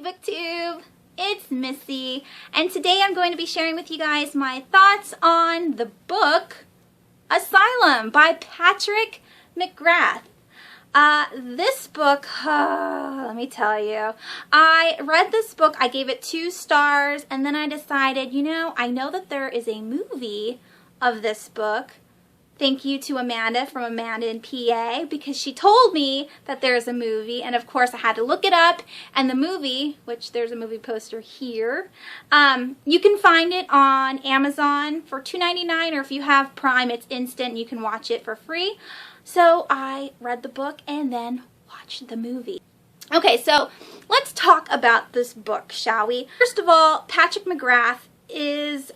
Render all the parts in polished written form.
BookTube, it's Missy, and today I'm going to be sharing with you guys my thoughts on the book Asylum by Patrick McGrath. This book, let me tell you, I read this book, I gave it 2 stars, and then I decided, I know that there is a movie of this book. Thank you to Amanda from Amanda in PA, because she told me that there's a movie, and of course I had to look it up, and the movie, which there's a movie poster here, you can find it on Amazon for $2.99, or if you have Prime, it's instant, you can watch it for free. So I read the book and then watched the movie. Okay, so let's talk about this book, shall we? First of all, Patrick McGrath is,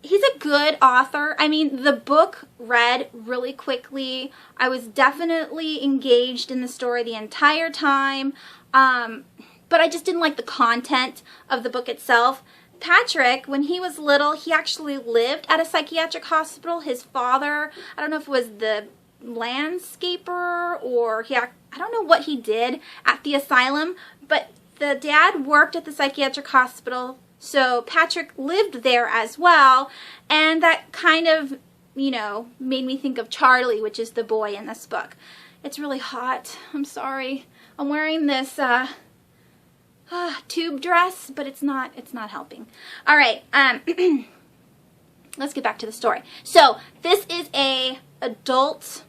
he's a good author. I mean, the book read really quickly. I was definitely engaged in the story the entire time, but I just didn't like the content of the book itself. Patrick, when he was little, he actually lived at a psychiatric hospital. His father, I don't know if it was the landscaper or I don't know what he did at the asylum, but the dad worked at the psychiatric hospital. So Patrick lived there as well, and that kind of, made me think of Charlie, which is the boy in this book. It's really hot. I'm sorry. I'm wearing this tube dress, but it's not helping. All right, let's get back to the story. So this is a adult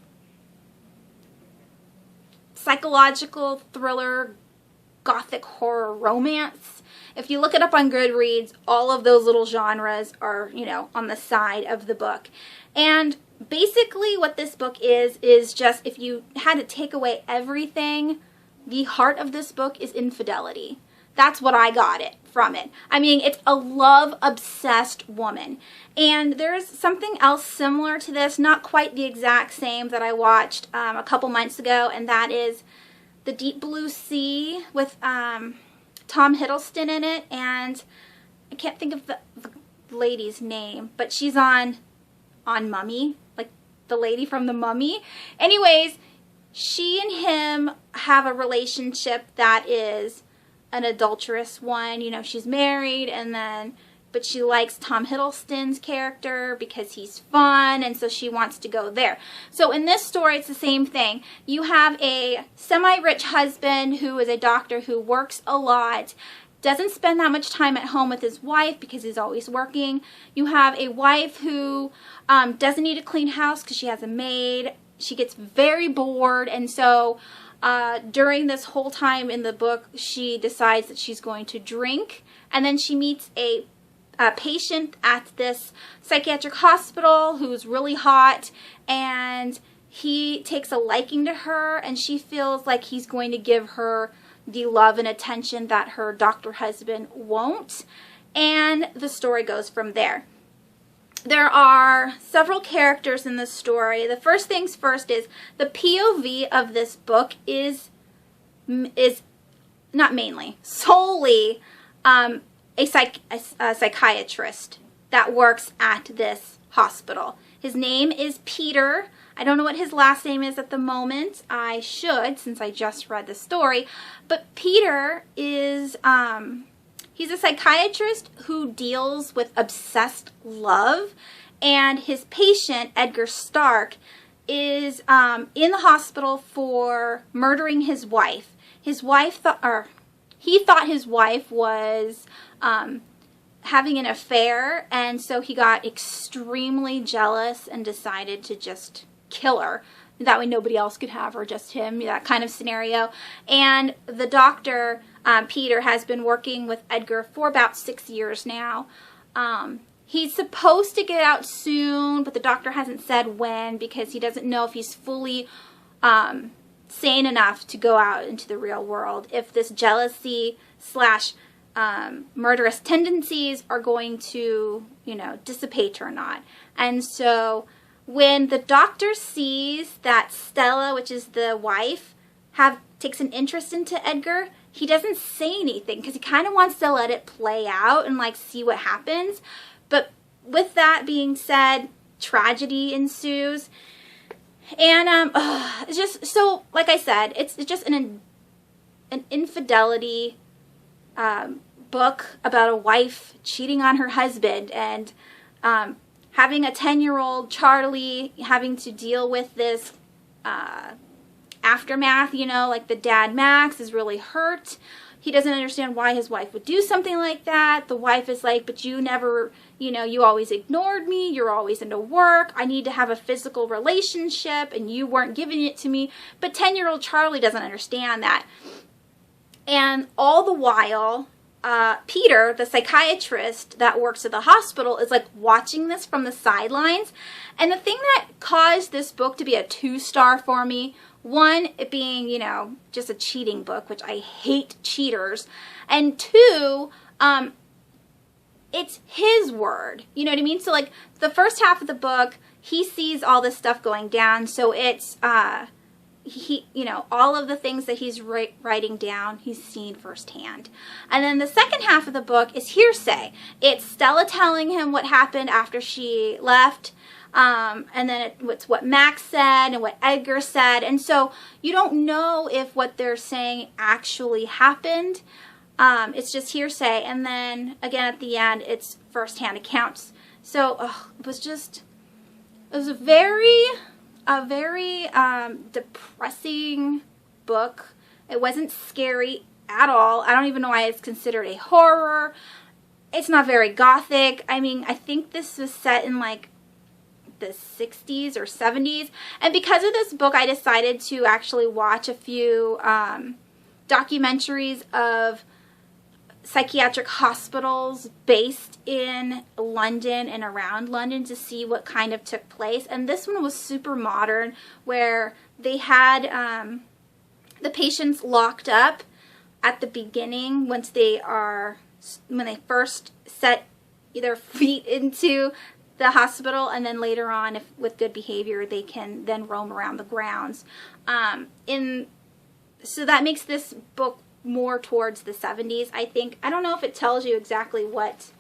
psychological thriller, gothic horror romance. If you look it up on Goodreads, all of those little genres are, on the side of the book. And basically what this book is just, if you had to take away everything, the heart of this book is infidelity. That's what I got from it. I mean, it's a love-obsessed woman. And there's something else similar to this, not quite the exact same, that I watched a couple months ago, and that is The Deep Blue Sea with Tom Hiddleston in it, and I can't think of the lady's name, but she's on Mummy, like the lady from The Mummy. Anyways, she and him have a relationship that is an adulterous one. She's married, but she likes Tom Hiddleston's character because he's fun, and so she wants to go there. So in this story, it's the same thing. You have a semi-rich husband who is a doctor who works a lot, doesn't spend that much time at home with his wife because he's always working. You have a wife who doesn't need a clean house because she has a maid. She gets very bored, and so during this whole time in the book, she decides that she's going to drink, and then she meets a patient at this psychiatric hospital who's really hot, and he takes a liking to her, and she feels like he's going to give her the love and attention that her doctor husband won't, and the story goes from there. There are several characters in this story. The first things first is the POV of this book is not mainly, solely a psychiatrist that works at this hospital. His name is Peter. I don't know what his last name is at the moment. I should, since I just read the story. But Peter is, he's a psychiatrist who deals with obsessed love, and his patient, Edgar Stark, is in the hospital for murdering his wife. His wife he thought his wife was having an affair, and so he got extremely jealous and decided to just kill her. That way nobody else could have her, just him, that kind of scenario. And the doctor, Peter, has been working with Edgar for about 6 years now. He's supposed to get out soon, but the doctor hasn't said when because he doesn't know if he's fully sane enough to go out into the real world, if this jealousy slash murderous tendencies are going to, dissipate or not. And so when the doctor sees that Stella, which is the wife, takes an interest into Edgar, he doesn't say anything because he kind of wants to let it play out and see what happens. But with that being said, tragedy ensues. And it's just, so like I said, it's just an an infidelity book about a wife cheating on her husband, and having a 10-year-old Charlie having to deal with this aftermath, you know, like the dad Max is really hurt. He doesn't understand why his wife would do something like that. The wife is like, but you never, you know, you always ignored me. You're always into work. I need to have a physical relationship and you weren't giving it to me. But 10-year-old Charlie doesn't understand that. And all the while, Peter, the psychiatrist that works at the hospital, is like watching this from the sidelines. And the thing that caused this book to be a 2-star for me, one, it being, you know, just a cheating book, which I hate cheaters. And 2, it's his word. You know what I mean? So like the first half of the book, he sees all this stuff going down. So it's, you know, all of the things that he's writing down, he's seen firsthand. And then the second half of the book is hearsay. It's Stella telling him what happened after she left. And then it's what Max said and what Edgar said. And so you don't know if what they're saying actually happened. It's just hearsay. And then again at the end, it's firsthand accounts. So it was a very depressing book. It wasn't scary at all. I don't even know why it's considered a horror. It's not very gothic. I mean, I think this was set in like the 60s or 70s. And because of this book, I decided to actually watch a few documentaries of psychiatric hospitals based in London and around London to see what kind of took place. And this one was super modern, where they had the patients locked up at the beginning when they first set their feet into the hospital, and then later on, if with good behavior, they can then roam around the grounds. So that makes this book more towards the 70s, I think. I don't know if it tells you exactly what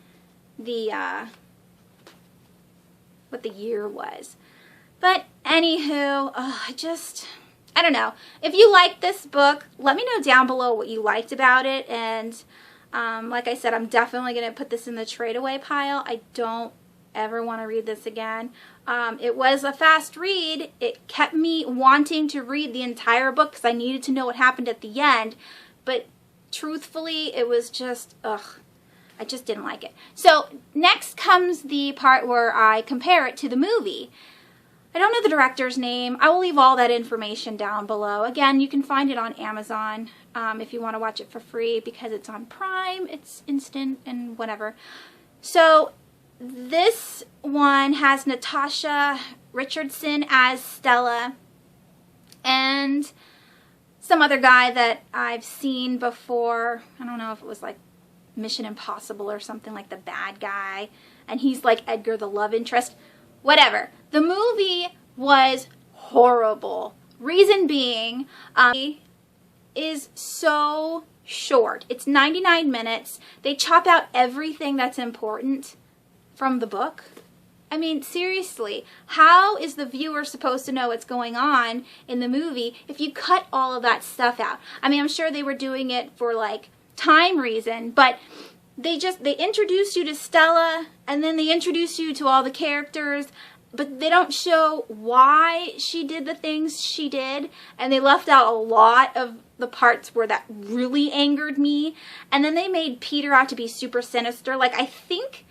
the year was. But anywho, I don't know. If you like this book, let me know down below what you liked about it. And like I said, I'm definitely going to put this in the trade away pile. I don't ever want to read this again. It was a fast read. It kept me wanting to read the entire book because I needed to know what happened at the end. But truthfully, it was just, I just didn't like it. So next comes the part where I compare it to the movie. I don't know the director's name. I will leave all that information down below. Again, you can find it on Amazon if you want to watch it for free because it's on Prime. It's instant and whatever. So this one has Natasha Richardson as Stella and some other guy that I've seen before. I don't know if it was like Mission Impossible or something, like the bad guy. And he's like Edgar, the love interest. Whatever. The movie was horrible. Reason being, is so short. It's 99 minutes. They chop out everything that's important from the book. I mean, seriously, how is the viewer supposed to know what's going on in the movie if you cut all of that stuff out? I mean, I'm sure they were doing it for like time reason, but they introduce you to Stella and then they introduce you to all the characters, but they don't show why she did the things she did, and they left out a lot of the parts where that really angered me. And then they made Peter out to be super sinister. Like, I think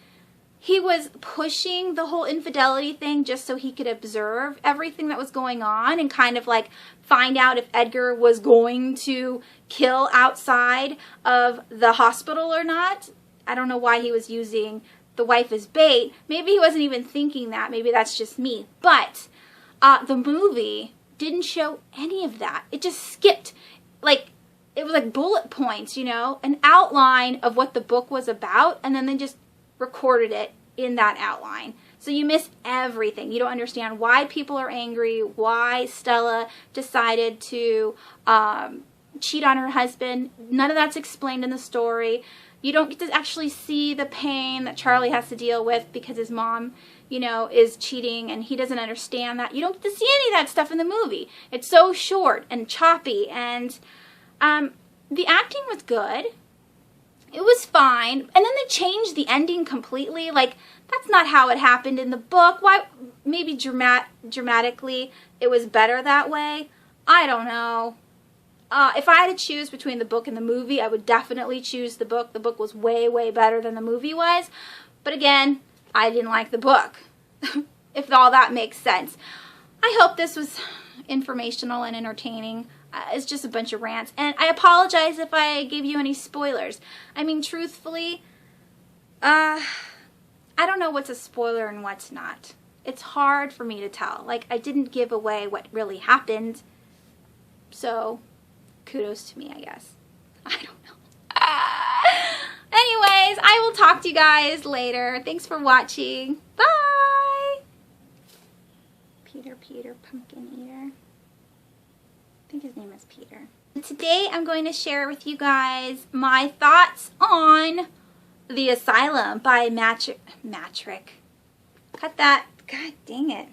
he was pushing the whole infidelity thing just so he could observe everything that was going on and kind of like find out if Edgar was going to kill outside of the hospital or not. I don't know why he was using the wife as bait. Maybe he wasn't even thinking that. Maybe that's just me. But the movie didn't show any of that. It just skipped, like, it was like bullet points, you know, an outline of what the book was about, and then they just recorded it in that outline. So you miss everything. You don't understand why people are angry, why Stella decided to cheat on her husband. None of that's explained in the story. You don't get to actually see the pain that Charlie has to deal with because his mom, you know, is cheating and he doesn't understand that. You don't get to see any of that stuff in the movie. It's so short and choppy, and The acting was good. It was fine. And then they changed the ending completely. Like, that's not how it happened in the book. Why? Maybe dramatically it was better that way. I don't know. If I had to choose between the book and the movie, I would definitely choose the book. The book was way, way better than the movie was. But again, I didn't like the book, if all that makes sense. I hope this was informational and entertaining. It's just a bunch of rants. And I apologize if I gave you any spoilers. I mean, truthfully, I don't know what's a spoiler and what's not. It's hard for me to tell. Like, I didn't give away what really happened. So, kudos to me, I guess. I don't know. Anyways, I will talk to you guys later. Thanks for watching. Bye! Peter, Pumpkin Eater. I think his name is Peter. Today I'm going to share with you guys my thoughts on The Asylum by Matrick. Cut that. God dang it.